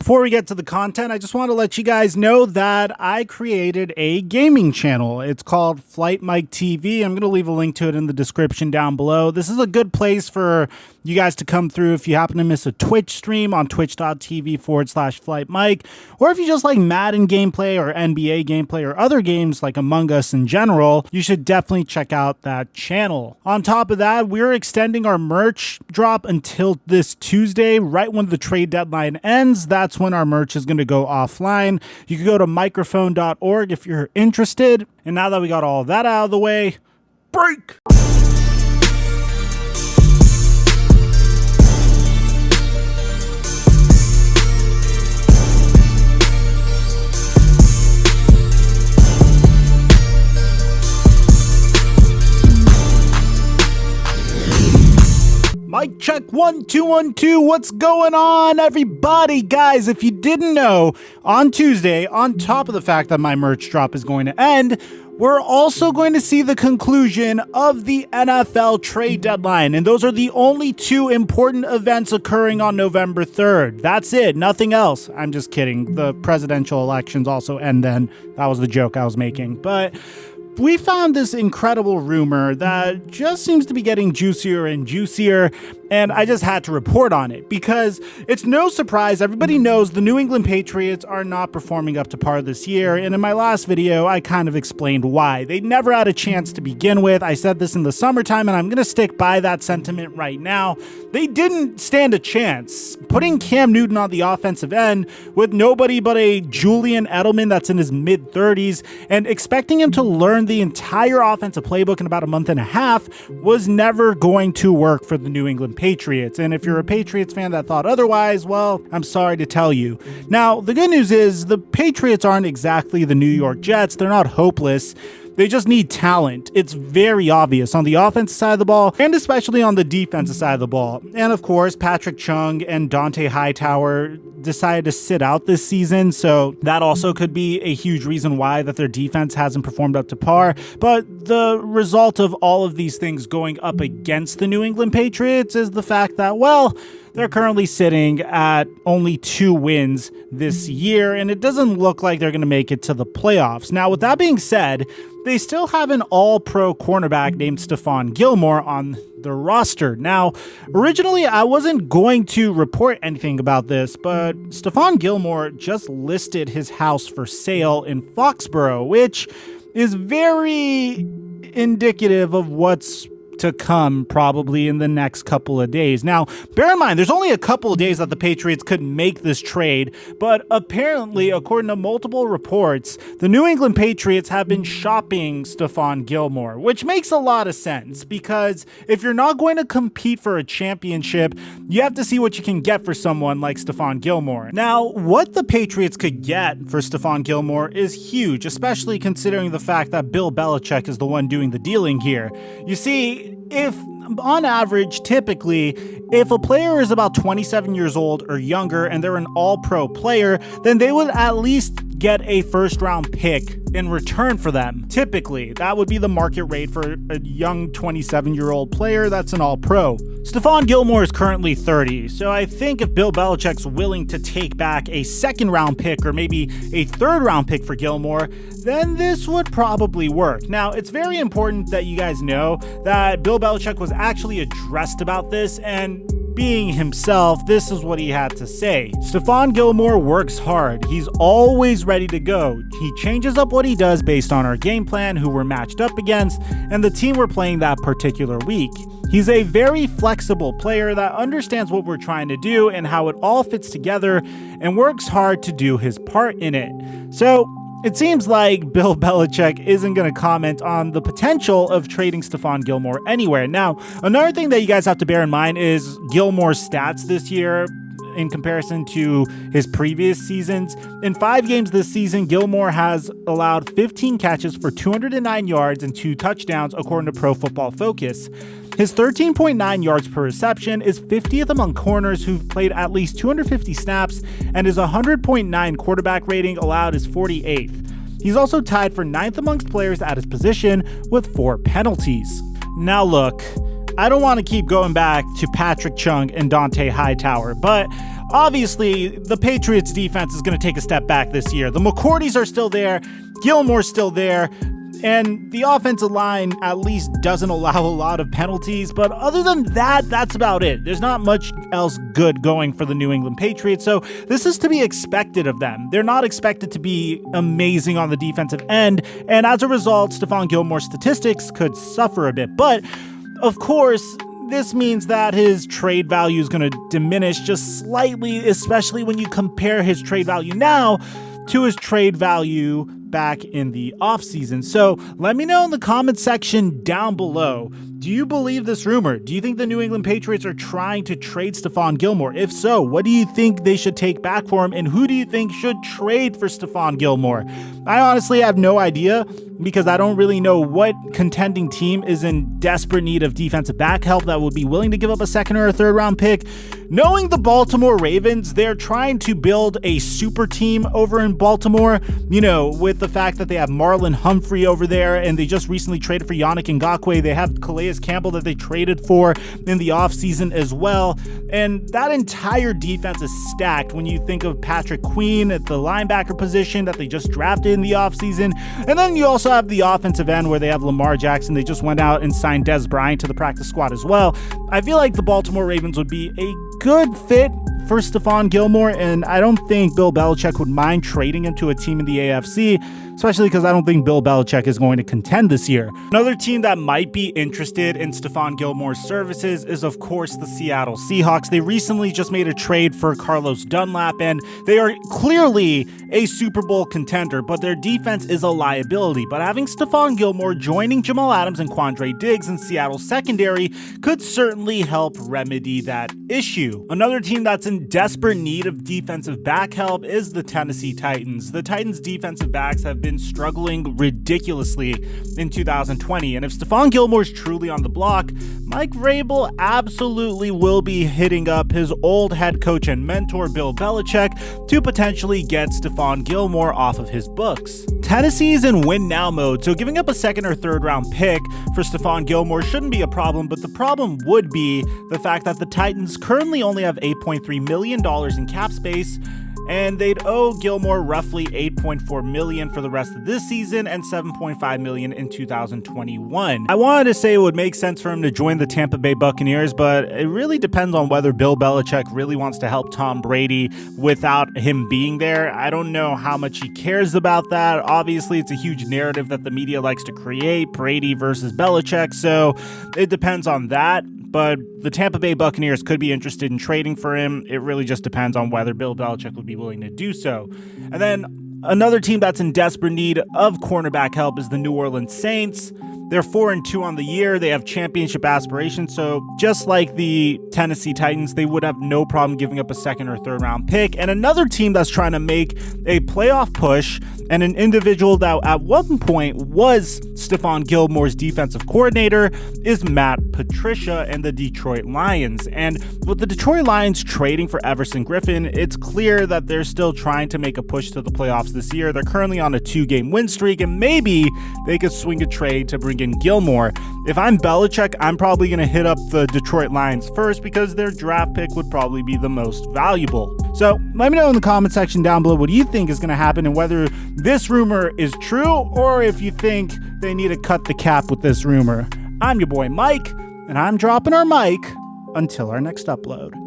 Before we get to the content, I just want to let you guys know that I created a gaming channel. It's called Flight Mike TV. I'm going to leave a link to it in the description down below. This is a good place for you guys to come through if you happen to miss a Twitch stream on twitch.tv/Flight Mike, or if you just like Madden gameplay or NBA gameplay or other games like Among Us in general, you should definitely check out that channel. On top of that, we're extending our merch drop until this Tuesday, right when the trade deadline ends. That's when our merch is going to go offline. You can go to microphone.org if you're interested. And now that we got all that out of the way, break! Mic check 1 2 1 2. What's going on, everybody? Guys, if you didn't know, on Tuesday, on top of the fact that my merch drop is going to end, we're also going to see the conclusion of the NFL trade deadline. And those are the only two important events occurring on November 3rd. That's it. Nothing else. I'm just kidding. The presidential elections also end then. That was the joke I was making. But we found this incredible rumor that just seems to be getting juicier and juicier, and I just had to report on it because it's no surprise. Everybody knows the New England Patriots are not performing up to par this year, and in my last video, I kind of explained why. They never had a chance to begin with. I said this in the summertime, and I'm going to stick by that sentiment right now. They didn't stand a chance. Putting Cam Newton on the offensive end with nobody but a Julian Edelman that's in his mid-30s and expecting him to learn the entire offensive playbook in about a month and a half was never going to work for the New England Patriots. And if you're a Patriots fan that thought otherwise, well, I'm sorry to tell you. Now, the good news is the Patriots aren't exactly the New York Jets. They're not hopeless. They just need talent. It's very obvious on the offensive side of the ball and especially on the defensive side of the ball. And of course, Patrick Chung and Dante Hightower decided to sit out this season, so that also could be a huge reason why that their defense hasn't performed up to par. But the result of all of these things going up against the New England Patriots is the fact that, well, they're currently sitting at only 2 wins this year, and it doesn't look like they're going to make it to the playoffs. Now, with that being said, they still have an all-pro cornerback named Stephon Gilmore on the roster. Now, originally, I wasn't going to report anything about this, but Stephon Gilmore just listed his house for sale in Foxborough, which is very indicative of what's to come probably in the next couple of days. Now, bear in mind, there's only a couple of days that the Patriots could make this trade, but apparently, according to multiple reports, the New England Patriots have been shopping Stephon Gilmore, which makes a lot of sense because if you're not going to compete for a championship, you have to see what you can get for someone like Stephon Gilmore. Now, what the Patriots could get for Stephon Gilmore is huge, especially considering the fact that Bill Belichick is the one doing the dealing here. You see, if on average, typically, if a player is about 27 years old or younger and they're an all-pro player, then they would at least get a first-round pick in return for them. Typically, that would be the market rate for a young 27-year-old player that's an all-pro. Stephon Gilmore is currently 30, so I think if Bill Belichick's willing to take back a second-round pick or maybe a third-round pick for Gilmore, then this would probably work. Now, it's very important that you guys know that Bill Belichick was actually addressed about this, and being himself, this is what he had to say. Stephon Gilmore works hard. He's always ready to go. He changes up what he does based on our game plan, who we're matched up against, and the team we're playing that particular week. He's a very flexible player that understands what we're trying to do and how it all fits together and works hard to do his part in it. So, it seems like Bill Belichick isn't going to comment on the potential of trading Stephon Gilmore anywhere. Now, another thing that you guys have to bear in mind is Gilmore's stats this year in comparison to his previous seasons. In 5 games this season, Gilmore has allowed 15 catches for 209 yards and 2 touchdowns, according to Pro Football Focus. His 13.9 yards per reception is 50th among corners who've played at least 250 snaps, and his 100.9 quarterback rating allowed is 48th. He's also tied for 9th amongst players at his position with 4 penalties. Now look, I don't want to keep going back to Patrick Chung and Dante Hightower, but obviously the Patriots defense is going to take a step back this year. The McCourtys are still there, Gilmore's still there, and the offensive line at least doesn't allow a lot of penalties. But other than that, that's about it. There's not much else good going for the New England Patriots. So this is to be expected of them. They're not expected to be amazing on the defensive end. And as a result, Stephon Gilmore's statistics could suffer a bit. But of course, this means that his trade value is going to diminish just slightly, especially when you compare his trade value now to his trade value back in the offseason. So let me know in the comment section down below. Do you believe this rumor? Do you think the New England Patriots are trying to trade Stephon Gilmore? If so, what do you think they should take back for him? And who do you think should trade for Stephon Gilmore? I honestly have no idea, because I don't really know what contending team is in desperate need of defensive back help that would be willing to give up a second or a third round pick. Knowing the Baltimore Ravens, they're trying to build a super team over in Baltimore, with the fact that they have Marlon Humphrey over there, and they just recently traded for Yannick Ngakoue. They have Calais Campbell that they traded for in the offseason as well. And that entire defense is stacked when you think of Patrick Queen at the linebacker position that they just drafted in the offseason. And then you also have the offensive end where they have Lamar Jackson. They just went out and signed Dez Bryant to the practice squad as well. I feel like the Baltimore Ravens would be a good fit for Stephon Gilmore, and I don't think Bill Belichick would mind trading him to a team in the AFC, especially because I don't think Bill Belichick is going to contend this year. Another team that might be interested in Stephon Gilmore's services is, of course, the Seattle Seahawks. They recently just made a trade for Carlos Dunlap, and they are clearly a Super Bowl contender, but their defense is a liability. But having Stephon Gilmore joining Jamal Adams and Quandre Diggs in Seattle's secondary could certainly help remedy that issue. Another team that's in desperate need of defensive back help is the Tennessee Titans. The Titans' defensive backs have been struggling ridiculously in 2020, and if Stephon Gilmore's truly on the block, Mike Vrabel absolutely will be hitting up his old head coach and mentor Bill Belichick to potentially get Stephon Gilmore off of his books. Tennessee is in win now mode, so giving up a second or third round pick for Stephon Gilmore shouldn't be a problem, but the problem would be the fact that the Titans currently only have $8.3 million in cap space, and they'd owe Gilmore roughly $8.4 million for the rest of this season and $7.5 million in 2021. I wanted to say it would make sense for him to join the Tampa Bay Buccaneers, but it really depends on whether Bill Belichick really wants to help Tom Brady without him being there. I don't know how much he cares about that. Obviously, it's a huge narrative that the media likes to create, Brady versus Belichick, so it depends on that. But the Tampa Bay Buccaneers could be interested in trading for him. It really just depends on whether Bill Belichick would be willing to do so. And then another team that's in desperate need of cornerback help is the New Orleans Saints. They're 4-2 on the year. They have championship aspirations. So just like the Tennessee Titans, they would have no problem giving up a second or third round pick. And another team that's trying to make a playoff push, and an individual that at one point was Stephon Gilmore's defensive coordinator, is Matt Patricia and the Detroit Lions. And with the Detroit Lions trading for Everson Griffin, it's clear that they're still trying to make a push to the playoffs this year. They're currently on a 2-game win streak, and maybe they could swing a trade to bring in Gilmore. If I'm Belichick, I'm probably going to hit up the Detroit Lions first because their draft pick would probably be the most valuable. So let me know in the comment section down below what you think is going to happen and whether this rumor is true or if you think they need to cut the cap with this rumor. I'm your boy Mike, and I'm dropping our mic until our next upload.